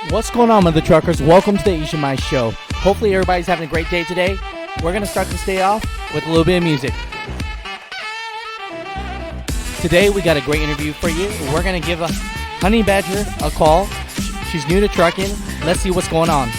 What's going on, mother truckers? Welcome to the Asian Mice Show. Hopefully everybody's having a great day today. We're going to start this day off with a little bit of music. Today we got a great interview for you. We're going to give a Honey Badger a call. She's new to trucking. Let's see what's going on.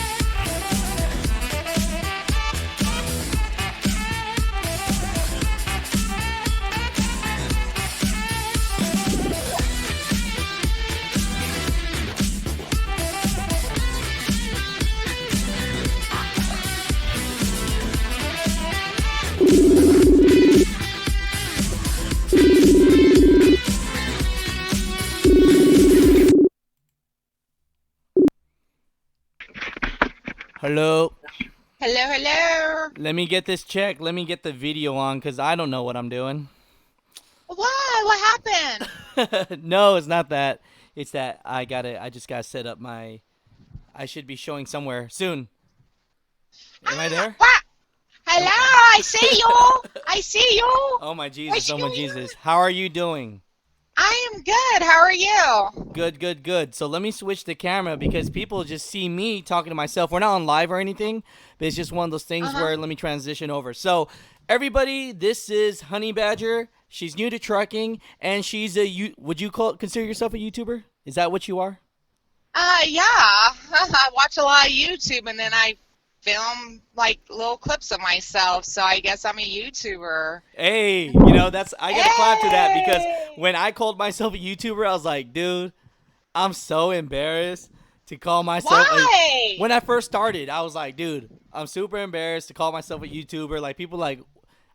Hello. Hello, hello. Let me get this checked. Let me get the video on because I don't know what I'm doing. What? What happened? No, it's not that. It's that I just gotta set up my. I should be showing somewhere soon. Am I there? What? Hello, I see you. I see you. Oh my Jesus! Oh my Jesus! How are you doing? I am good. How are you? Good, good, good. So let me switch the camera because people just see me talking to myself. We're not on live or anything, but it's just one of those things where let me transition over. So everybody, this is Honey Badger. She's new to trucking, and she's would you consider yourself a YouTuber? Is that what you are? Yeah. I watch a lot of YouTube and then I film like little clips of myself, so I guess I'm a YouTuber. Hey, that's I gotta clap to that because when I called myself a YouTuber, I was like, dude, I'm so embarrassed to call myself. Why? When I first started, I was like, dude, I'm super embarrassed to call myself a YouTuber. Like people like,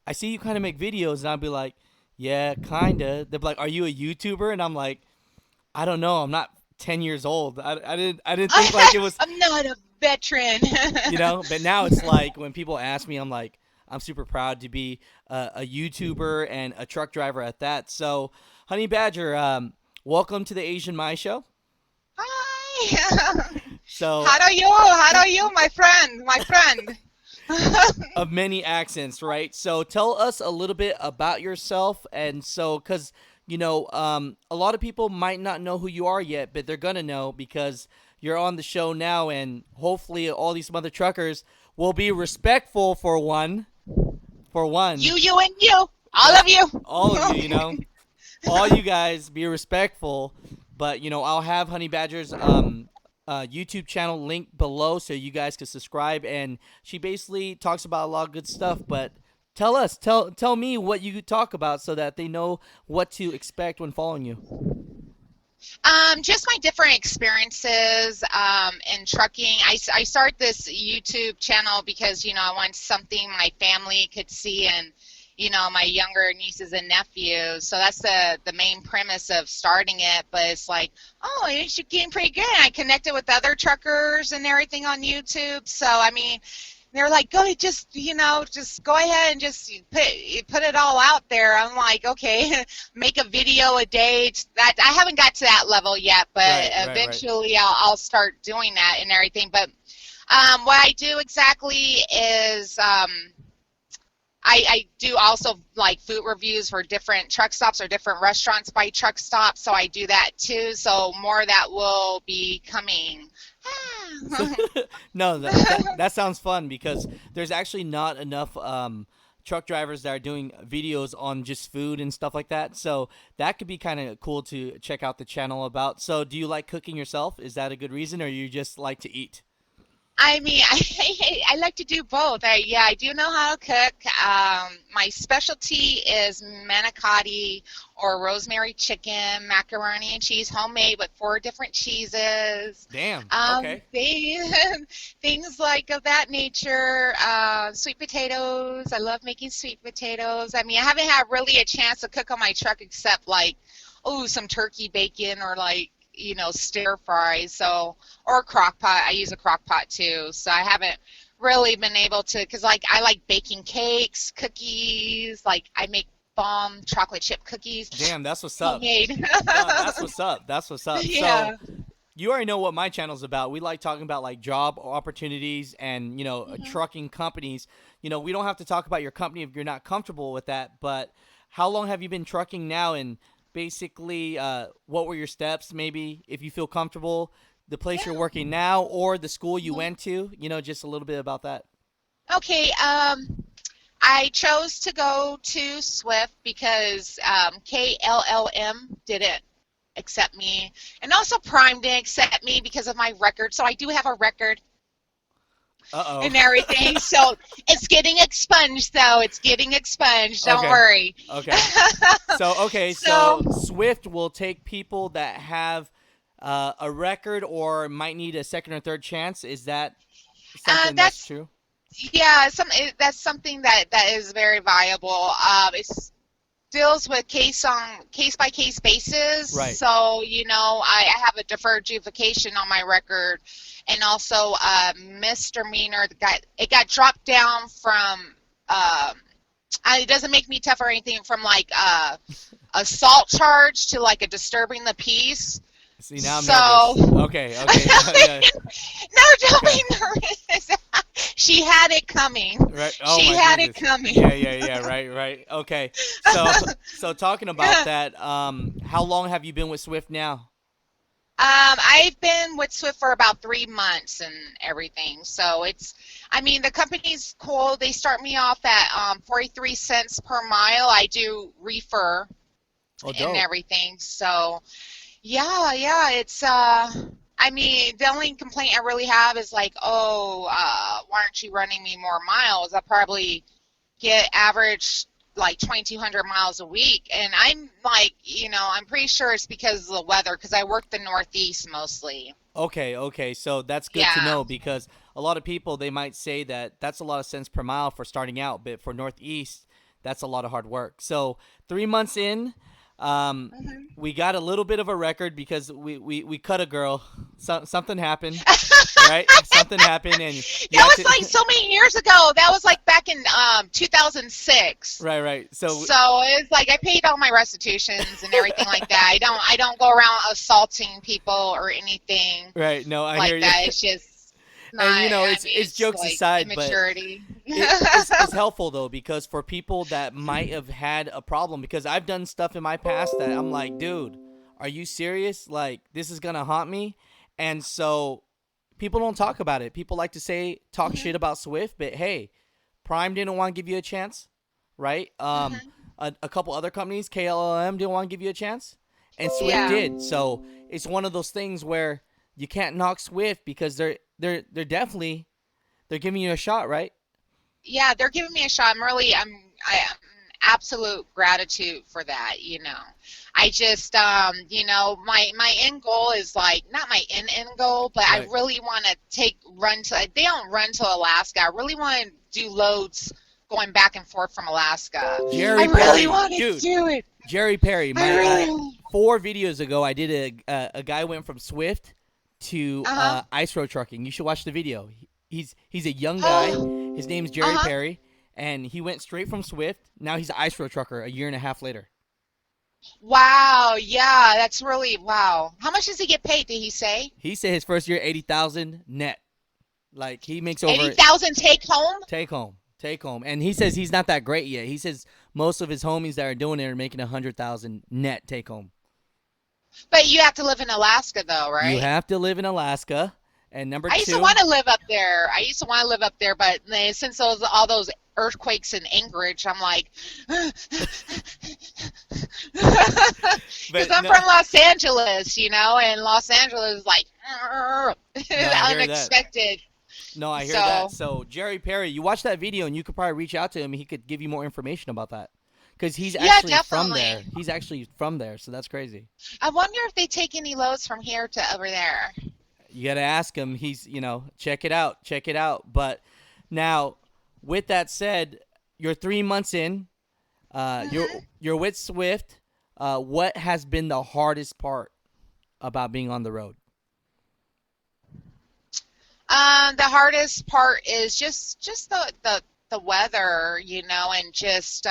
I see you kind of make videos, and I'd be like, yeah, kinda. They're like, are you a YouTuber? And I'm like, I don't know. I'm not 10 years old. I didn't think like it was. I'm not a veteran. But now it's like when people ask me, I'm like, I'm super proud to be a YouTuber and a truck driver at that. So, Honey Badger, welcome to the Asian My Show. Hi. So, How do you? How do you, my friend? My friend. of many accents, right? So, tell us a little bit about yourself. And so, because, a lot of people might not know who you are yet, but they're going to know because you're on the show now. And hopefully, all these mother truckers will be respectful for one. You, and you. All of you. All of you, all you guys be respectful. But, I'll have Honey Badger's YouTube channel linked below so you guys can subscribe. And she basically talks about a lot of good stuff. But tell me what you talk about so that they know what to expect when following you. Just my different experiences in trucking. I started this YouTube channel because, I want something my family could see and, my younger nieces and nephews. So that's the main premise of starting it. But it's like, oh, you're getting pretty good. I connected with other truckers and everything on YouTube. So, I mean, they're like, just go ahead and just put it all out there. I'm like, okay, make a video a day. That I haven't got to that level yet, but Right. eventually I'll start doing that and everything. But what I do exactly is I do also like food reviews for different truck stops or different restaurants by truck stops. So I do that too. So more of that will be coming. No, that sounds fun because there's actually not enough truck drivers that are doing videos on just food and stuff like that. So that could be kind of cool to check out the channel about. So do you like cooking yourself? Is that a good reason, or you just like to eat? I mean, I like to do both. I do know how to cook. My specialty is manicotti or rosemary chicken, macaroni and cheese, homemade with 4 different cheeses. Damn. Okay. Things like of that nature. Sweet potatoes. I love making sweet potatoes. I mean, I haven't had really a chance to cook on my truck except like, some turkey bacon or like, stir fries, or crock pot. I use a crock pot too, so I haven't really been able to, because like I like baking cakes, cookies, like I make bomb chocolate chip cookies. Damn, that's what's up. Homemade. No, that's what's up. That's what's up. Yeah. So you already know what my channel's about. We like talking about like job opportunities and trucking companies. We don't have to talk about your company if you're not comfortable with that. But how long have you been trucking now? And basically, what were your steps? Maybe if you feel comfortable the place Yeah. you're working now or the school you went to? Just a little bit about that. Okay. I chose to go to Swift because KLLM didn't accept me, and also Prime didn't accept me because of my record. So I do have a record Uh-oh. and everything. So it's getting expunged, though. It's getting expunged. Don't Okay. worry. Okay. So So Swift will take people that have a record or might need a second or third chance. Is that something that's that's true? yeah, that's something that is very viable. It's deals with case by case basis. Right. So I have a deferred adjudication on my record, and also a misdemeanor. It got dropped down from. It doesn't make me tough or anything from like assault charge to like a disturbing the peace. See, now I'm So nervous. Okay. Okay. Yeah. no, don't Okay. be nervous. She had it coming. Right. Oh She my had it Jesus. coming. Yeah. Right. Okay. So talking about that, how long have you been with Swift now? I've been with Swift for about 3 months and everything. So the company's cool. They start me off at 43 cents per mile. I do reefer Oh, and dope. everything. So yeah, it's the only complaint I really have is like, oh, why aren't you running me more miles? I probably get average like 2,200 miles a week, and I'm like, I'm pretty sure it's because of the weather, because I work the Northeast mostly. Okay. So that's good to Yeah. know because a lot of people they might say that that's a lot of cents per mile for starting out, but for Northeast, that's a lot of hard work. So 3 months in, um, Hmm. we got a little bit of a record because we cut a girl. Something happened, right? Something happened, and you That had was like to. so many years ago. That was like back in 2006. Right. So So it's like I paid all my restitutions and everything like that. I don't go around assaulting people or anything right. No, I hear like you. that. It's just not. And it's It's jokes like aside, but immaturity. it's helpful though because for people that might have had a problem because I've done stuff in my past that I'm like, dude, are you serious? Like this is gonna haunt me, and so people don't talk about it. People like to talk shit about Swift, but hey, Prime didn't want to give you a chance, right? Hmm. A couple other companies, KLLM didn't want to give you a chance, and Swift Yeah. did. So it's one of those things where you can't knock Swift because they're definitely they're giving you a shot, right? Yeah, they're giving me a shot. I am absolute gratitude for that. I just my end goal is like not my end goal, but I Right. really want to run to. They don't run to Alaska. I really want to do loads going back and forth from Alaska. I Jerry really Perry, want to dude. do it. Jerry Perry. I My really. 4 videos ago, I did a guy went from Swift to Uh huh. ice road trucking. You should watch the video. He's a young guy. Oh. His name's Uh Jerry huh. Perry, and he went straight from Swift. Now he's an ice road trucker a year and a half later. Wow. Yeah, that's really wow. How much does he get paid? Did he say He said his first year 80,000 net. Like he makes eighty over thousand take home? take home, and he says he's not that great yet. He says most of his homies that are doing it are making 100,000 net take home. But you have to live in Alaska, though, You right? have to live in Alaska, and number I used to two, want to live up there. I used to want to live up there, but since all those earthquakes in Anchorage, I'm like, because but I'm no, from Los Angeles, and Los Angeles is like no, I hear that. unexpected. No, I hear So that. So Jerry Perry, you watch that video and you could probably reach out to him. He could give you more information about that because he's yeah, actually from there. definitely. He's actually from there, so that's crazy. I wonder if they take any loads from here to over there. You gotta ask him. He's check it out. But now, with that said, you're 3 months in. You're Hmm. you're with Swift. What has been the hardest part about being on the road? The hardest part is just the weather, and just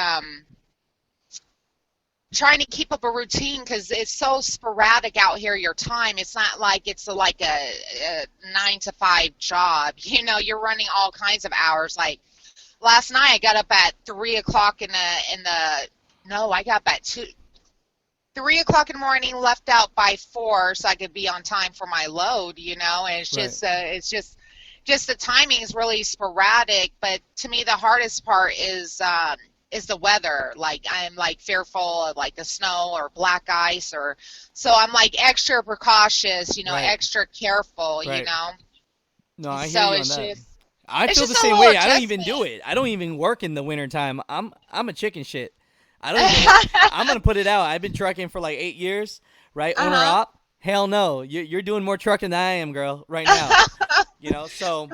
trying to keep up a routine because it's so sporadic out here. Your time, it's not like it's like a 9 to 5 job. You're running all kinds of hours. Like last night, I got up at 3 o'clock in the. No, I got up at 2. 3 o'clock in the morning, left out by 4, so I could be on time for my load. And Right. it's just the timing is really sporadic. But to me, the hardest part is the weather. Like I'm like fearful of like the snow or black ice, or so I'm like extra precautious, Right. extra careful. Right. No, I hear So you on that. I it's feel the just a same little way. I don't even do adjustment. it. I don't even work in the wintertime. I'm a chicken shit. I don't even. I'm gonna put it out. I've been trucking for like 8 years, right? Owner Uh-huh. op. Hell no. You're doing more trucking than I am, girl. Right now. So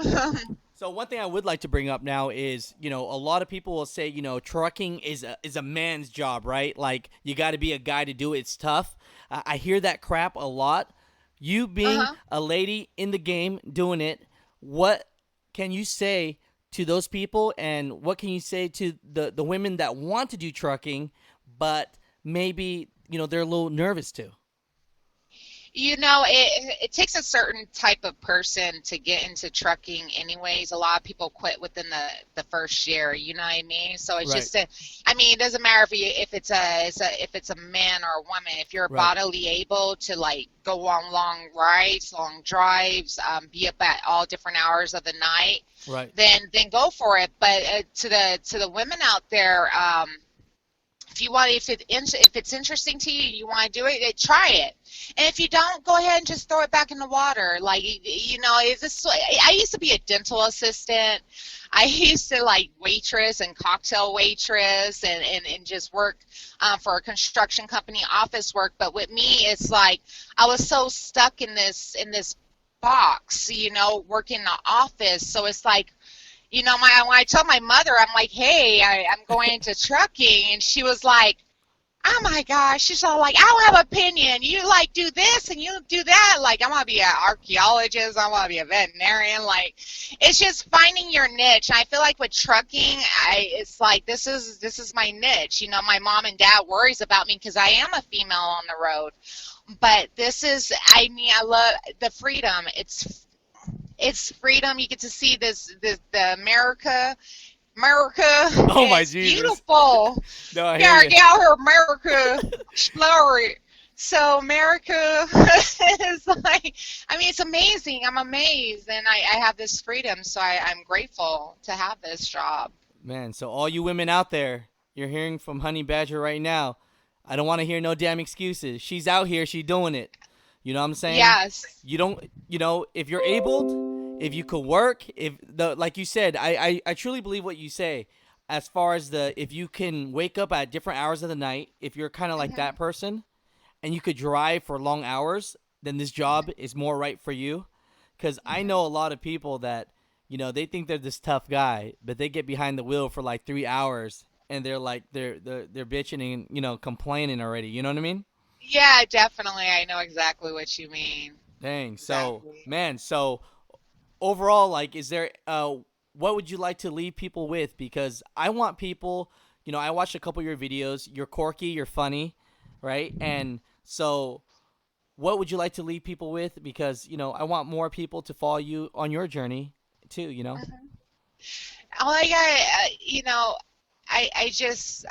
one thing I would like to bring up now is, a lot of people will say, trucking is a man's job, right? Like you got to be a guy to do it. It's tough. I hear that crap a lot. You being Uh-huh. a lady in the game doing it, what can you say to those people, and what can you say to the women that want to do trucking, but maybe they're a little nervous too? It takes a certain type of person to get into trucking anyways. A lot of people quit within the first year, you know what I mean? So it's Right. just I mean, it doesn't matter if it's a man or a woman. If you're Right. bodily able to like go on long rides, long drives, be up at all different hours of the night, Right. then go for it. But to the women out there, if it's interesting to you, you want to do it, try it. And if you don't, go ahead and just throw it back in the water. Like is this? I used to be a dental assistant. I used to like waitress and cocktail waitress and just work for a construction company, office work. But with me, it's like I was so stuck in this box, working in the office. So it's like, when I told my mother, I'm like, hey, I'm going into trucking, and she was like, oh my gosh, she's all like, I don't have opinion. You like do this and you do that. Like, I want to be an archaeologist. I want to be a veterinarian. Like, it's just finding your niche. I feel like with trucking, it's like this is my niche. My mom and dad worries about me because I am a female on the road. But I mean, I love the freedom. It's freedom. You get to see the America. America Oh my is Jesus. beautiful. No, I hear Yeah, you. get out here, America. Explore it. So America is like, I mean, it's amazing. I'm amazed, and I have this freedom. So I'm grateful to have this job. Man, so all you women out there, you're hearing from Honey Badger right now. I don't want to hear no damn excuses. She's out here, she doing it. You know what I'm saying? Yes. You don't, if you're able, if you could work, if the like you said, I truly believe what you say. As far as if you can wake up at different hours of the night, if you're kind of like Hmm. that person, and you could drive for long hours, then this job is more right for you. Because I Hmm. know a lot of people that, they think they're this tough guy, but they get behind the wheel for like 3 hours, and they're like they're bitching and complaining already. You know what I mean? Yeah, definitely. I know exactly what you mean. Dang. So Exactly. man, so overall, like, is there what would you like to leave people with? Because I want people, I watched a couple of your videos. You're quirky, you're funny, right? And so what would you like to leave people with? Because I want more people to follow you on your journey too. All I got,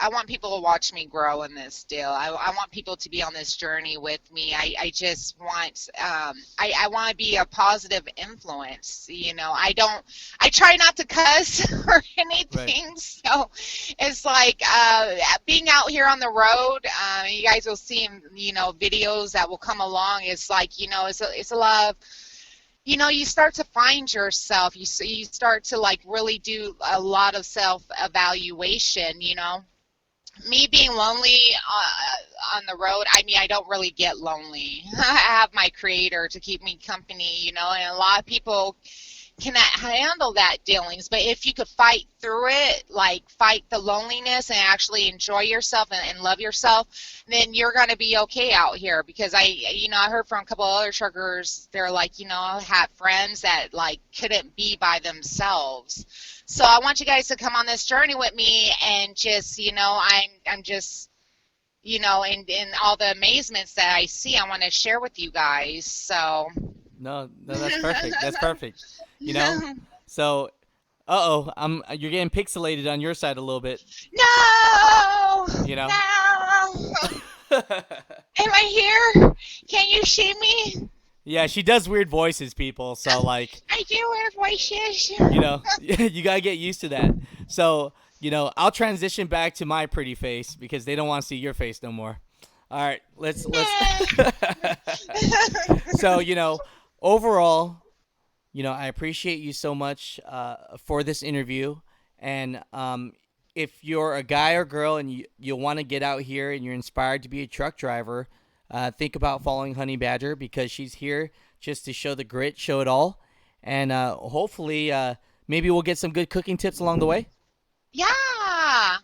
I want people to watch me grow in this deal. I want people to be on this journey with me. I just want, I want to be a positive influence. I try not to cuss or Right. anything. So it's like, being out here on the road, you guys will see, videos that will come along. It's like, it's a lot of, you start to find yourself. You start to like really do a lot of self evaluation. Me being lonely on the road. I mean, I don't really get lonely. I have my creator to keep me company. And a lot of people cannot handle that dealings. But if you could fight through it, like fight the loneliness and actually enjoy yourself and love yourself, then you're going to be okay out here. Because I heard from a couple of other truckers, they're like, I had friends that like couldn't be by themselves. So I want you guys to come on this journey with me and just, I'm just, in all the amazements that I see, I want to share with you guys. So. No, no, that's perfect. That's perfect. You know. So, uh oh, you're getting pixelated on your side a little bit. No, You know. no. Am I here? Can you see me? Yeah, she does weird voices, people. So like, I do wear voices. you gotta get used to that. So I'll transition back to my pretty face because they don't want to see your face no more. All right, let's. So overall, I appreciate you so much for this interview, and if you're a guy or girl and you want to get out here and you're inspired to be a truck driver, think about following Honey Badger because she's here just to show the grit, show it all, and hopefully maybe we'll get some good cooking tips along the way. Yeah,